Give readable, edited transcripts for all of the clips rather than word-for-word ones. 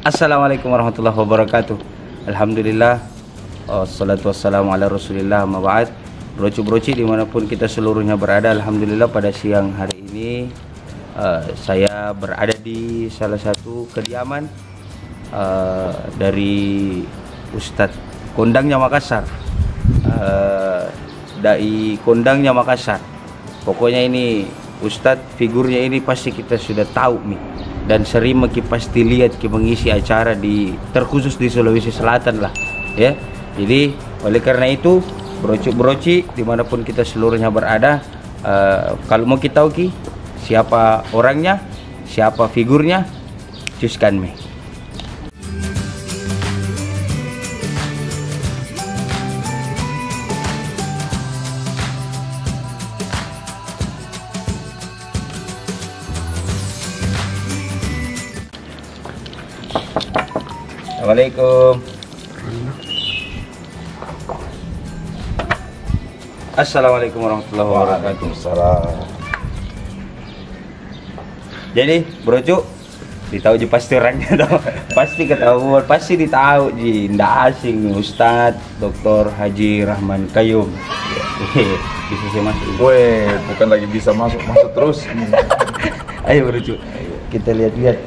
Assalamualaikum warahmatullahi wabarakatuh. Alhamdulillah, wassalatu wassalamu ala rasulillah, amma ba'd. Broci-broci dimanapun kita seluruhnya berada, alhamdulillah pada siang hari ini saya berada di salah satu kediaman dari Ustadz Kondangnya Makassar, Dai Kondangnya Makassar. Pokoknya ini Ustadz, figurnya ini pasti kita sudah tahu nih, dan sering pasti lihat mengisi acara terkhusus di Sulawesi Selatan lah ya. Jadi oleh karena itu broci-broci dimanapun kita seluruhnya berada, kalau mau kita tahu siapa orangnya, siapa figurnya, cuskan me. Assalamualaikum. Assalamualaikum warahmatullahi wabarakatuh. Jadi brocu ditahu ji pasti orangnya tahu. Pasti ketahuan, pasti ditahu ji, ndak asing nih Ustadz Dr. Haji Rahman Qayyum. Bisa saya masuk? Weh, bukan lagi bisa masuk terus. Ayo brocu, kita lihat-lihat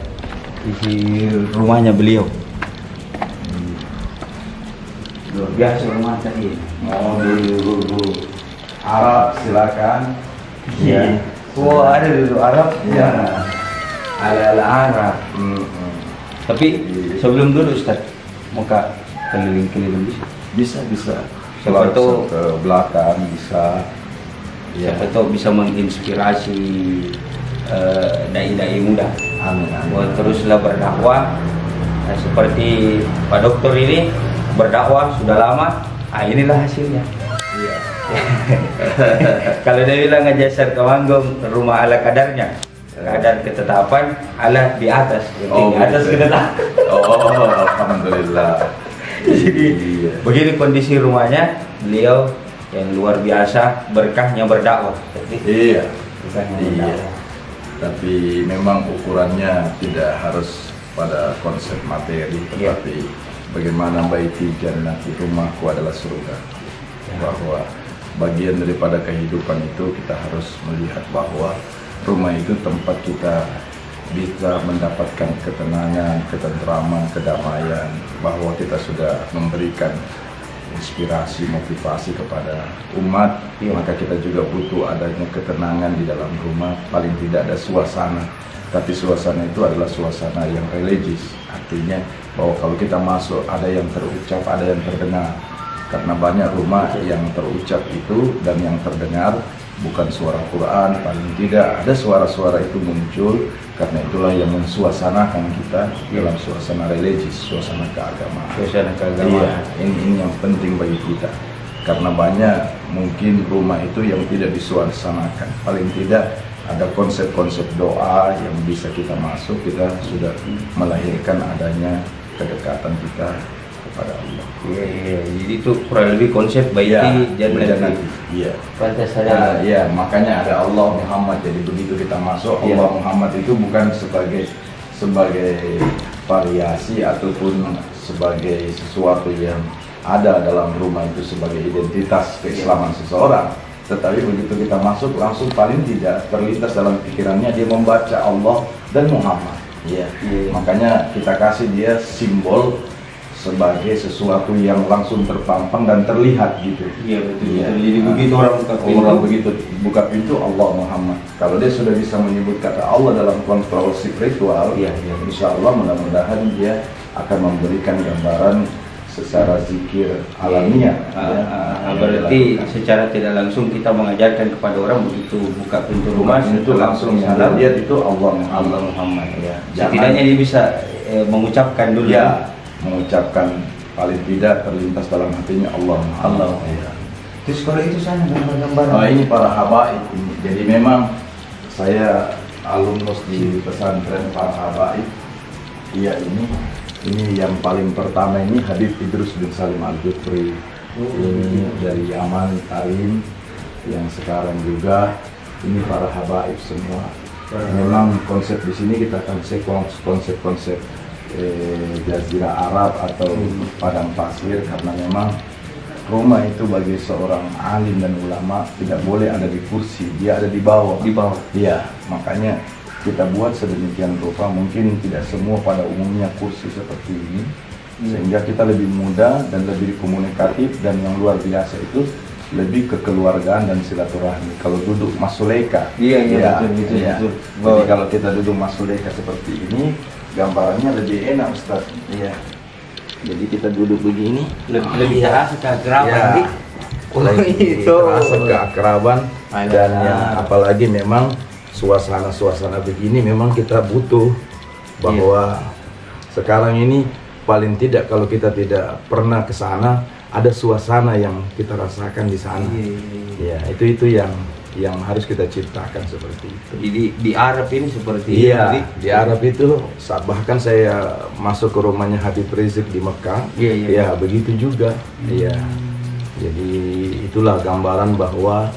isi rumahnya beliau. Luar biasa rumah tadi. Oh, dulu Arab silakan. Iya. Oh, ada dulu Arab. Ya. Ala Arab. Tapi sebelum dulu Ustaz, mau keliling-keliling bisa. Siapa tahu ke belakang bisa. Siapa tahu bisa menginspirasi dai-dai muda. Amin. Teruslah berdakwah. Nah, seperti Pak Dokter ini berdakwah sudah lama, inilah hasilnya. Iya. Kalau dia bilang ngejasar ke Manggong, rumah ala kadarnya, kadar ketetapan, ala di atas, di atas ketetapan. Oh, alhamdulillah. Jadi begini kondisi rumahnya, beliau yang luar biasa, berkahnya berdakwah. Iya. Berkahnya Iya. berdakwah. Tapi memang ukurannya tidak harus pada konsep materi, tetapi bagaimana baiti jannati, rumahku adalah surga. Bahwa bagian daripada kehidupan itu kita harus melihat bahwa rumah itu tempat kita bisa mendapatkan ketenangan, ketentraman, kedamaian, bahwa kita sudah memberikan inspirasi, motivasi kepada umat, maka kita juga butuh adanya ketenangan di dalam rumah, paling tidak ada suasana. Tapi suasana itu adalah suasana yang religius, artinya bahwa kalau kita masuk ada yang terucap, ada yang terdengar. Karena banyak rumah yang terucap itu dan yang terdengar bukan suara Quran, paling tidak ada suara-suara itu muncul, karena itulah yang mensuasanakan kita dalam suasana religius, suasana keagamaan. Suasana keagamaan. Iya, ini yang penting bagi kita. Karena banyak mungkin rumah itu yang tidak disuasanakan, paling tidak ada konsep-konsep doa yang bisa kita masuk, kita sudah melahirkan adanya kedekatan kita kepada Allah. Iya. Jadi itu kurang lebih konsep baiti jannati. Iya. Pantas ada. Iya, makanya ada Allah Muhammad. Jadi begitu kita masuk, Allah Muhammad itu bukan sebagai variasi ataupun sebagai sesuatu yang ada dalam rumah itu sebagai identitas keislaman seseorang. Tetapi begitu kita masuk, langsung paling tidak terlintas dalam pikirannya dia membaca Allah dan Muhammad. Iya. Makanya kita kasih dia simbol sebagai sesuatu yang langsung terpampang dan terlihat gitu. Iya betul. Iya. Jadi begitu orang buka pintu Allah Muhammad. Kalau dia sudah bisa menyebut kata Allah dalam kontroversi ritual, insya Allah mudah-mudahan dia akan memberikan gambaran secara zikir alamiah. Berarti secara tidak langsung kita mengajarkan kepada orang begitu buka pintu rumah itu langsung salam lihat itu Allah Muhammad ya. Setidaknya dia bisa mengucapkan dulu. Ya, mengucapkan paling tidak terlintas dalam hatinya Allah. Ya. Terus kalau itu sana gambar-gambar. Oh, ini para habaib ini. Jadi memang saya alumnus di pesantren para habaib. Iya, ini yang paling pertama ini Habib Idrus bin Salim Al-Jufri. Ini dari Yaman, Tarim, yang sekarang juga ini para habaib semua. Memang konsep di sini kita akan konsep Jazirah Arab atau padang pasir, karena memang rumah itu bagi seorang alim dan ulama tidak boleh ada di kursi, dia ada di bawah. Di bawah. Iya, makanya kita buat sedemikian rupa, mungkin tidak semua pada umumnya kursi seperti ini, sehingga kita lebih mudah dan lebih komunikatif, dan yang luar biasa itu lebih kekeluargaan dan silaturahmi. Kalau duduk masuleka, betul. Jadi kalau kita duduk masuleka seperti ini, gambarannya lebih enak, Ustaz. Iya. Jadi kita duduk begini lebih terasa keakraban. Ya, itu terasa keakraban, dan yang apalagi memang suasana begini memang kita butuh, bahwa sekarang ini paling tidak kalau kita tidak pernah ke sana, ada suasana yang kita rasakan di sana. Ya, itu yang harus kita ciptakan seperti itu. Di Arab ini seperti iya, di Arab itu bahkan saya masuk ke rumahnya Habib Rizik di Mekah. Ya, begitu juga. Iya. Jadi itulah gambaran bahwa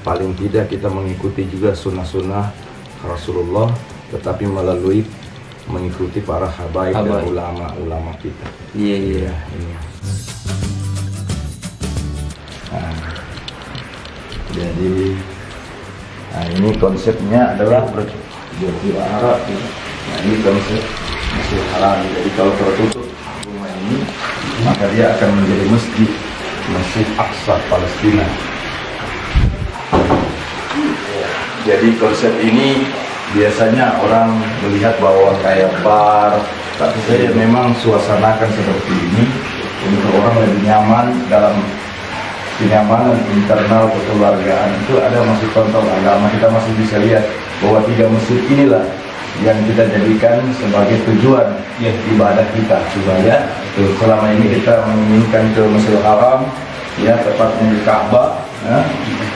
paling tidak kita mengikuti juga sunnah-sunnah Rasulullah, tetapi melalui mengikuti para habaib dan ulama-ulama kita. Iya. Jadi ini konsepnya adalah Jazirah Arab. Nah, ini konsep Masjid Haram. Jadi kalau tertutup rumah ini, maka dia akan menjadi Masjid Aqsa Palestina. Jadi konsep ini biasanya orang melihat bahwa kayak bar, tapi saya memang suasanakan seperti ini untuk orang lebih nyaman dalam kenyamanan internal kekeluargaan. Itu ada masih kontrol agama, kita masih bisa lihat bahwa 3 masjid inilah yang kita jadikan sebagai tujuan ibadah kita. Selama ini kita menginginkan ke Masjidil Haram, ya, tepatnya di Ka'bah, ya.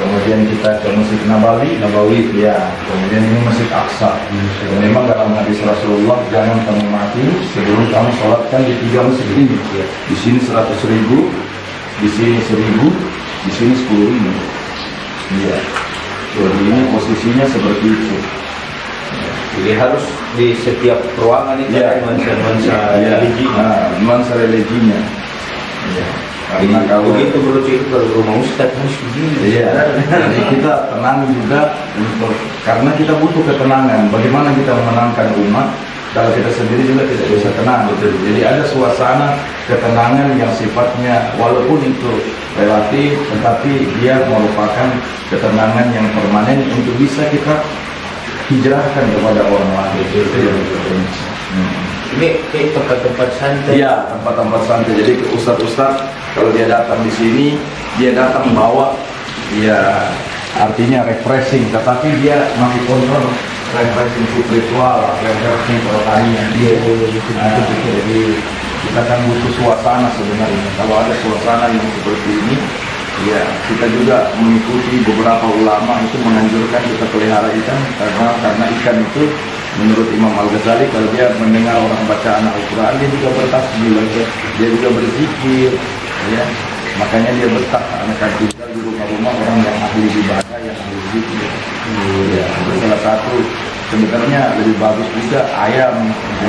Kemudian kita ke Masjid Nabawi, ya. Kemudian ini Masjid Aqsa. Memang dalam hadis Rasulullah, jangan kamu mati sebelum kamu sholatkan di 3 masjid ini. Di sini 100.000, di sini 1.000, di sini 10.000. Iya. Jadi ini posisinya seperti itu. Jadi harus di setiap ruangan itu ada nuansa religinya. Nuansa religinya. Iya. Karena kalau begitu berujuk kalau rumah Ustadz harus begini. Iya. Jadi kita tenang juga karena kita butuh ketenangan. Bagaimana kita menenangkan umat? Kalau kita sendiri juga tidak bisa tenang, betul. Jadi ada suasana ketenangan yang sifatnya walaupun itu relatif, tetapi dia merupakan ketenangan yang permanen untuk bisa kita hijrahkan kepada orang lain. Itu yang Ini tempat-tempat santai. Iya, tempat-tempat santai. Jadi ustadz kalau dia datang di sini, dia datang bawa, ya artinya refreshing, tetapi dia masih kontrol. Refreshing spiritual, refreshing rohanian. Jadi kita kan butuh suasana sebenarnya. Kalau ada suasana yang seperti ini, ya kita juga mengikuti beberapa ulama itu menganjurkan kita pelihara ikan, karena ikan itu menurut Imam Al-Ghazali kalau dia mendengar orang bacaan Al-Quran, dia juga bertasbih, dia juga berzikir, ya. Makanya dia betah, karena kan tinggal di rumah-rumah orang yang ahli ibadah, yang ahli zikir. Ya, itu salah satu. Sebenarnya lebih bagus juga ayam.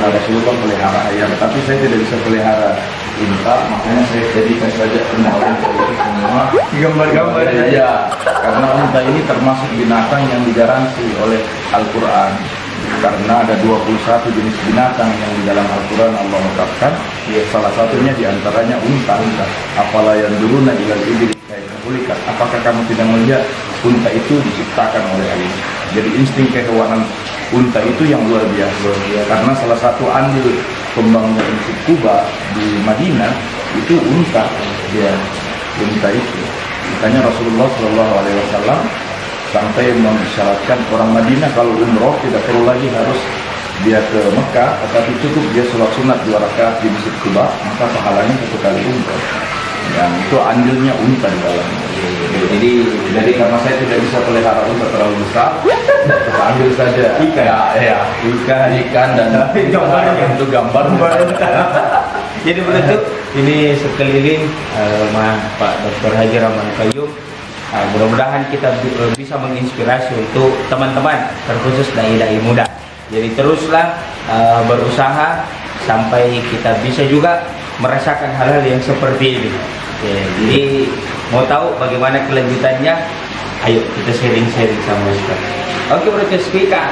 Rasulullah pelihara ayam, tapi saya tidak bisa pelihara unta, makanya saya jadikan saja semua gambar-gambar. Ya, karena unta ini termasuk binatang yang digaransi oleh Al-Quran. Karena ada 21 jenis binatang yang di dalam Al-Quran Allah menetapkan, salah satunya diantaranya unta. Apala yang dulu ilal ibil kaifa khuliqat. Apakah kamu tidak melihat unta itu diciptakan oleh Allah? Jadi insting kehewanan unta itu yang luar biasa. Karena salah satu andil pembangunan Masjid Quba di Madinah itu unta. Ya, unta itu. Makanya Rasulullah SAW sampai mengisyaratkan orang Madinah kalau umroh tidak perlu lagi harus dia ke Mekah, tetapi cukup dia sholat sunat 2 rakaat di Masjid Quba, maka pahalanya 1 kali umroh. Yang itu andilnya unta di dalamnya. Jadi karena saya tidak bisa pelihara unta terlalu besar, ambil saja ikan dan untuk gambar. Jadi begitu ini sekeliling rumah Pak Dr. Haji Rahman Qayyum. Mudah-mudahan kita bisa menginspirasi untuk teman-teman, terkhusus dai-dai muda Jadi teruslah berusaha sampai kita bisa juga merasakan hal-hal yang seperti ini. Ya, jadi mau tahu bagaimana kelanjutannya? Ayo kita sharing-sharing sama Ustaz. Oke, Bro Speaker.